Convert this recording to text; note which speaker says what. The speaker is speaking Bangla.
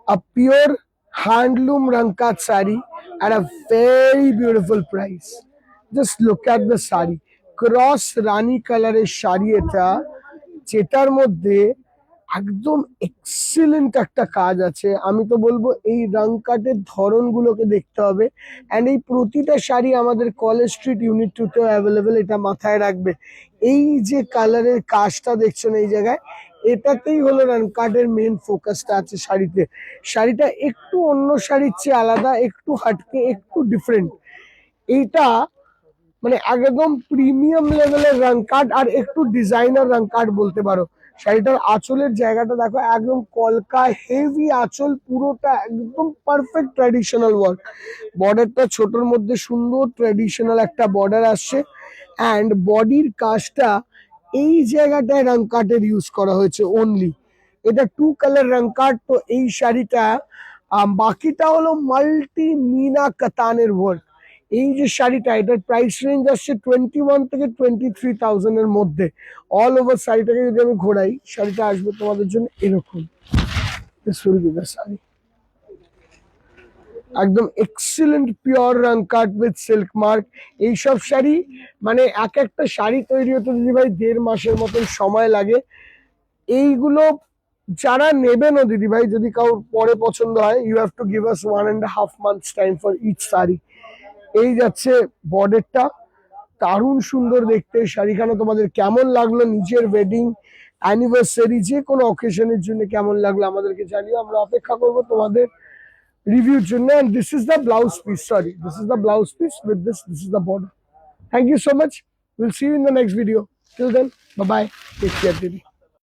Speaker 1: a pure handloom Rangkat sari at a very beautiful price. Just look at the sari. Cross Rani color এর শাড়ি এটা, যেটার মধ্যে একদম এক্সিলেন্ট একটা কাজ আছে। আমি তো বলবো এই রং কাটের ধরনগুলোকে দেখতে হবে। অ্যান্ড এই প্রতিটা শাড়ি আমাদের কলেজ স্ট্রিট ইউনিট 2 তেও অ্যাভেলেবেল, এটা মাথায় রাখবে। এই যে কালারের কাজটা দেখছেন এই জায়গায়, এটাতেই হলো রং কাটের মেন ফোকাসটা আছে শাড়িতে। শাড়িটা একটু অন্য শাড়ির চেয়ে আলাদা, একটু হাটকে, একটু ডিফারেন্ট। এইটা মানে একদম প্রিমিয়াম লেভেলের রং কাট আর একটু ডিজাইনার রং কাট বলতে পারো। শাড়িটার আঁচলের জায়গাটা দেখো, একদম কলকা হেভি আঁচল, পুরোটা একদম পারফেক্ট ট্র্যাডিশনাল ওয়ার্ক। বর্ডারটা ছোটর মধ্যে সুন্দর ট্র্যাডিশনাল একটা বর্ডার আসছে। অ্যান্ড বডির কাজটা এই জায়গাটায় রং কাটের ইউজ করা হয়েছে অনলি। এটা 2 কালার রং কাট। তো এই শাড়িটা বাকিটা হলো মাল্টি মিনা কাতানের ওয়ার্ক। এই যে শাড়িটা, এটার প্রাইস রেঞ্জ আসছে 21 থেকে 23,000 এর মধ্যে। অল ওভার শাড়িটাকে যদি আমি ঘোরাই, শাড়িটা আসবে তোমাদের জন্য এরকম। শাড়ি একদম excellent pure wrong cut with silk mark. এইসব শাড়ি মানে এক একটা শাড়ি তৈরি হতে দিদি ভাই 1.5 মাসের মতন সময় লাগে। এইগুলো যারা নেবেন ও দিদি ভাই, যদি কারোর পরে পছন্দ হয়, you have to give us 1.5 months time for each sari. এই যাচ্ছে বর্ডারটা, দারুণ সুন্দর দেখতে। শাড়িখানা তোমাদের কেমন লাগলো, নিজের ওয়েডিং অ্যানিভার্সারি যে কোনো অকেশনের জন্য কেমন লাগলো আমাদেরকে জানিও। আমরা অপেক্ষা করবো তোমাদের রিভিউর জন্য। And this is the blouse piece, sorry, this is the blouse piece with this is the border. Thank you so much, will see you in the next video. Till then, bye bye, take care দিদি।